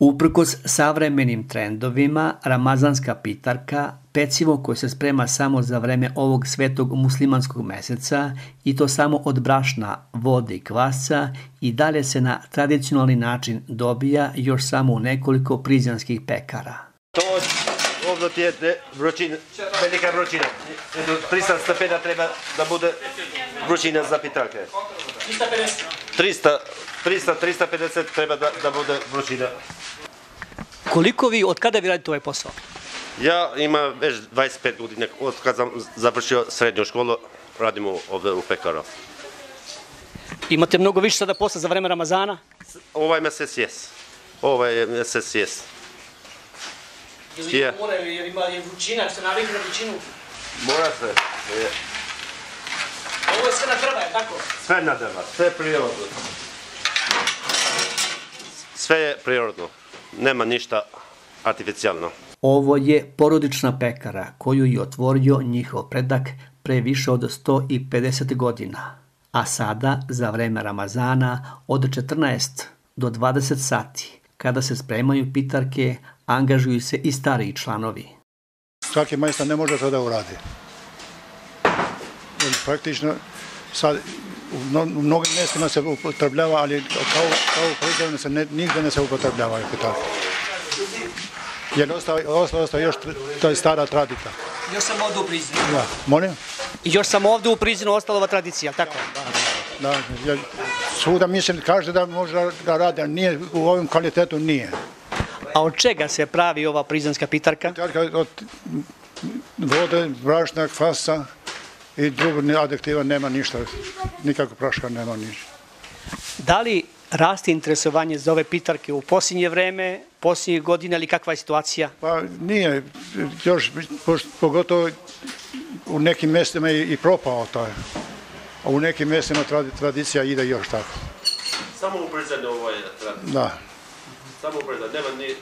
Uprkos savremenim trendovima, ramazanska pitarka, pecivo koje se sprema samo za vreme ovog svetog muslimanskog meseca i to samo od brašna, vode i kvasca, i dalje se na tradicionalni način dobija još samo u nekoliko prizrenskih pekara. Ovdje ti je vrućina, velika vrućina. 300 stepena treba da bude vrućina za pitarke. 350 treba da bude vrućina. Od kada vi radite ovaj posao? Ja imam već 25 godina, od kad sam završio srednju školu, radimo ovdje u pekaru. Imate mnogo više sada posla za vreme Ramazana? Ovaj mjesec jes. Ovaj mjesec jes. Jer ima vrućina, ako ste navikli na vrućinu? Mora se. Ovo je sve na drva, je tako? Sve na drva, sve prirodno. Sve je prirodno, nema ništa artificijalno. Ovo je porodična pekara koju je otvorio njihov predak pre više od 150 godina. A sada, za vreme Ramazana, od 14 do 20 sati, kada se spremaju pitarke, angažuju se i stariji članovi. Svaki majstor ne može to da uradi. Praktično, sad, u mnogim mjestima se upotrebljava, ali kao proizvodno se nigde ne se upotrebljavaju pitarke. Jer ostao još to je stara tradicija. Još sam ovdje u Prizrenu. Da, molim? Još sam ovdje u Prizrenu, ostala ova tradicija, tako? Da, svuda mislim, kaže da može da radi, ali nije, u ovom kvalitetu nije. A od čega se pravi ova prizrenska pitarka? Pitarka od vode, brašna, kvasa i drugog adektiva nema ništa, nikako praška nema ništa. Da li raste interesovanje za ove pitarke u posljednje vreme, posljednjih godina, ili kakva je situacija? Pa nije, još pogotovo u nekim mjestima i propao to je. A u nekim mjestima tradicija ide još tako. Samo u Prizrenu ovo je tradicija? Da. Samo u Prizrenu, nema ni...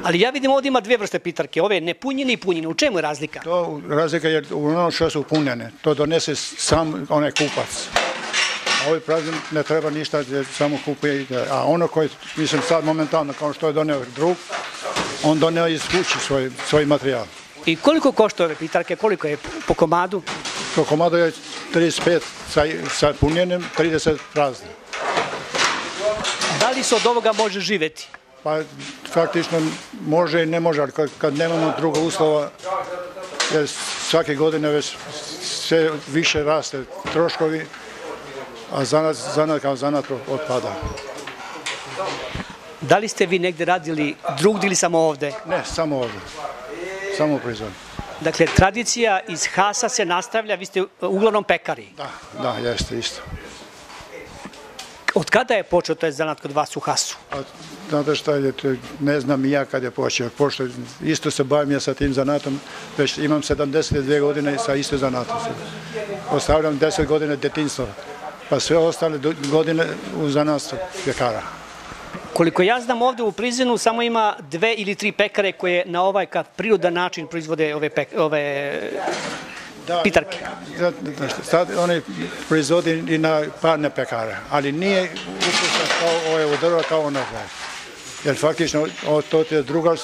Ali ja vidim ovdje ima dvije vrste pitarke, ove nepunjene i punjene. U čemu je razlika? Razlika je u ono što su punjene. To donese sam onaj kupac. A ovaj praznik ne treba ništa, samo kupuje. A ono koje, mislim sad momentalno, kao što je doneo drug, on doneo iz kući svoj materijal. I koliko košta ove pitarke, koliko je po komadu? Po komadu je 35 sa punjenim, 30 praznim. Da li se od ovoga može živjeti? Pa faktično može i ne može, ali kad nemamo drugog uslova, jer svake godine već sve više raste troškovi, a zanat kao zanat otpada. Da li ste vi negdje radili drugdje ili samo ovdje? Ne, samo ovdje. Samo u proizvodnju. Dakle, tradicija iz Hasa se nastavlja, vi ste uglavnom pekari. Da, jeste isto. Od kada je počeo taj zanat kod vas u Hasu? Znate šta je, ne znam i ja kad je počeo. Pošto isto se bavim ja sa tim zanatom, već imam 72 godine sa isto zanatom. Ostavljam 10 godine djetinjstva, pa sve ostale godine u zanatstvu pekara. Koliko ja znam, ovdje u Prizrenu samo ima 2 ili 3 pekare koje na ovaj prirodan način proizvode ove pitarke. Sad oni proizvodi i na parne pekare, ali nije ukusan kao ove u drva kao ono. Jer faktično to je druga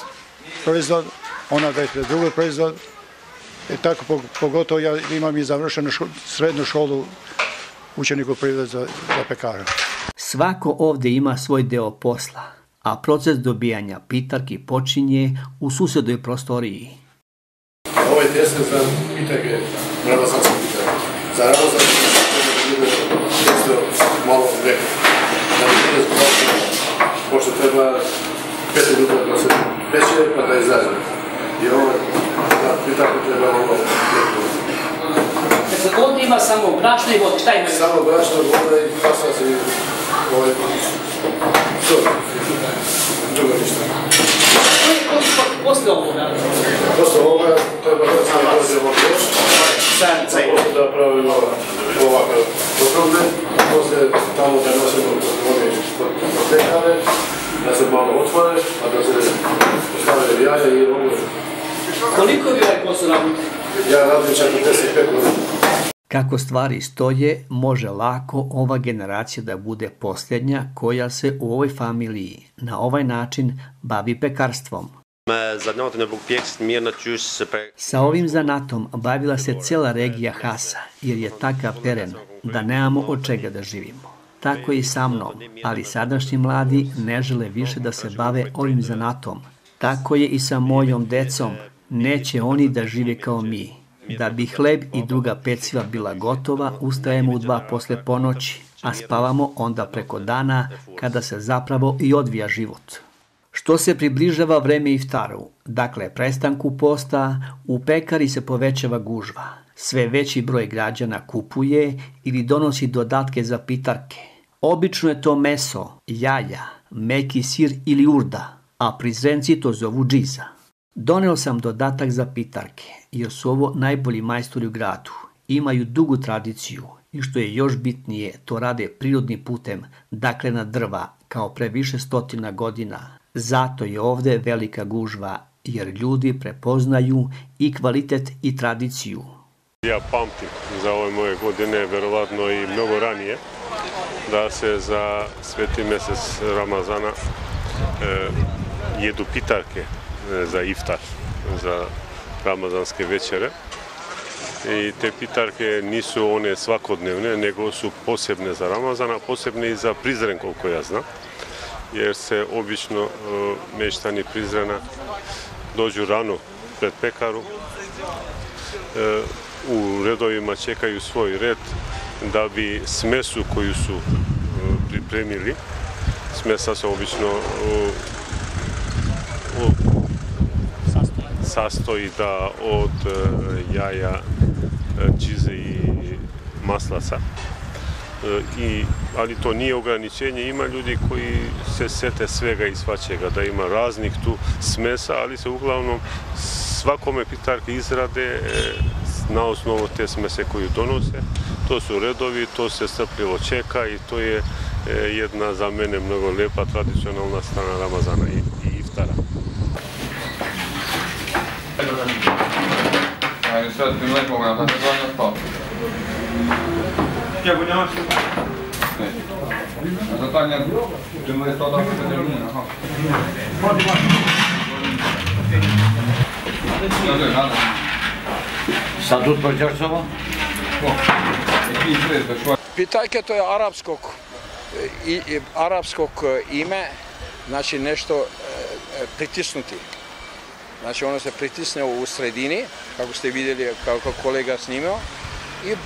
proizvod, ona da je drugi proizvod. I tako pogotovo ja imam i završenu srednju školu učeniku proizvod za pekara. Svako ovdje ima svoj deo posla, a proces dobijanja pitarki počinje u susednoj prostoriji. Ovo je tjesto za pitarke, ramazanske pitarke. Za ramazanske pitarke tjesto malo veka. Da bi nije zbog pošto treba 5 minuta da se peče pa da izađe. I ovo pitarku treba malo veka. Dakle, ovdje ima samo brašno i voda, šta ima? Samo brašno, voda i kvasnac i sol. Drugo ništa. Posle ovoga? Posle ovoga treba da se dođemo još. Da pravimo ovakve potrubne. Posle tamo da nosimo kod pekare, da se malo otvore, a da se postave jaja i ovo. Koliko vi ovaj posao radite? Ja radim 45 godina. Kako stvari stoje, može lako ova generacija da bude posljednja koja se u ovoj familiji na ovaj način bavi pekarstvom. Sa ovim zanatom bavila se cijela regija Hasa, jer je takav teren da nemamo od čega da živimo. Tako i sa mnom, ali sadašnji mladi ne žele više da se bave ovim zanatom. Tako je i sa mojom decom, neće oni da žive kao mi. Da bi hleb i druga peciva bila gotova, ustajemo u 2 posle ponoći, a spavamo onda preko dana kada se zapravo i odvija život. Što se približava vreme iftaru, dakle prestanku posta, u pekari se povećava gužva. Sve veći broj građana kupuje ili donosi dodatke za pitarke. Obično je to meso, jaja, meki sir ili urda, a Prizrenci to zovu džiza. Doneo sam dodatak za pitarke, jer su ovo najbolji majstori u gradu. Imaju dugu tradiciju i što je još bitnije, to rade prirodnim putem, dakle na drva, kao pre više stotina godina. Zato je ovde velika gužva, jer ljudi prepoznaju i kvalitet i tradiciju. Ja pamtim za ove moje godine, verovatno i mnogo ranije, da se za sveti mesec Ramazana jedu pitarke za iftar, za ramazanske večere. I te pitarke nisu one svakodnevne, nego su posebne za Ramazana, posebne i za Prizren, koliko ja znam. Jer se obično meštani Prizrena dođu rano pred pekaru, u redovima čekaju svoj red da bi smesu koju su pripremili, smesa se obično sastoji da od jaja, džize i maslaca. Ali to nije ograničenje, ima ljudi koji se sete svega i svačega, da ima raznih tu smesa, ali se uglavnom svakome pitarke izrade na osnovu te smese koju donose. To su redovi, to se strpljivo čeka i to je jedna za mene mnogo lepa tradicionalna strana Ramazana i iftara. Pitajke to je arapskog ime, znači nešto pritisnuti. Znači ono se pritisne u sredini, kako ste vidjeli, kako kolega snimao,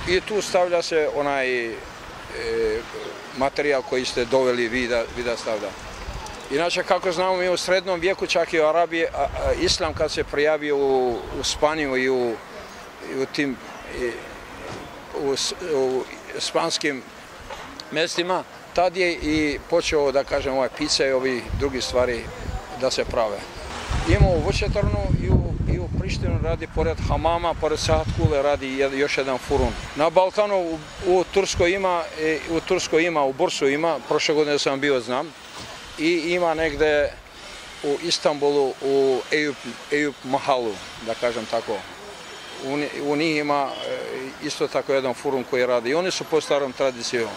i tu stavlja se onaj materijal koji ste doveli vi da stavlja. Inače, kako znamo, mi u srednjem vijeku, čak i u Arabiji, islam kad se prijavio u Španiju i u tim u španskim mjestima, tad je i počeo, da kažem, ovaj pizza i ovi drugi stvari da se prave. Imamo u Vučetrnu i u Prištinu radi, pored hamama, pored Sahatkule radi još jedan furun. Na Balkanu u Turskoj ima, u Bursu ima, prošle godine sam bio, znam, i ima negde u Istanbulu, u Eyüp Mahalu, da kažem tako. U njih ima isto tako jedan furun koji radi i oni su po starom tradicijom.